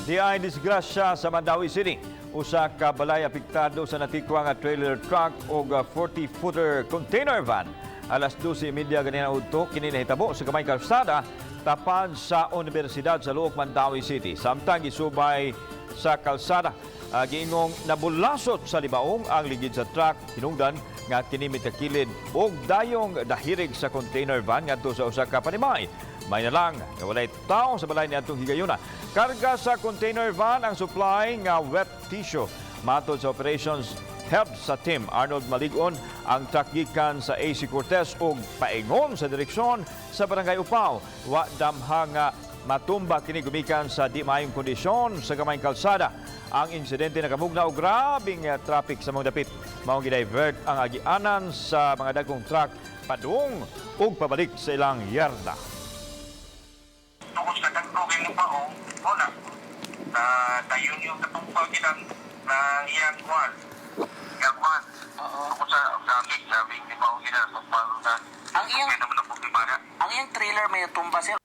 Di ay disgrasya sa Mandaue City. Usa ka balay apektado sa natikwa nga trailer truck o 40-footer container van. Alas 12:30 ganina udto kini nahitabo sa gamay kalsada tapan sa Universidad sa Luok, Mandaue City. Samtang gisubay sa kalsada, giingong nabuwasot sa libaong ang ligid sa truck. Hinungdan nga kini mitakilid og dayong dahirig sa container van ngadto sa usa ka panimay. May na lang na walay tawo sa balay niadtong higayuna. Karga sa container van ang supply nga wet tissue. Matod sa operations help sa team Arnold Maligon, ang truck gikan sa AC Cortez ug paingon sa direksyon sa barangay Upaw. Wa damha nga matumba kini gumikan sa di maayong kondisyon sa gamayng kalsada. Ang insidente nakamugna og grabing traffic sa mga dapit. Mao gi-divert ang agianan sa mga dagkong truck padung ug pabalik sa ilang yarda. Tungod sa dagko kay libaong, wala. Dayon yung natungkol ginan na iyang kwan. Iyang kwan. Tungod sa gamit, sabing libaong ginan. Ang iyang trailer may tumba, sir,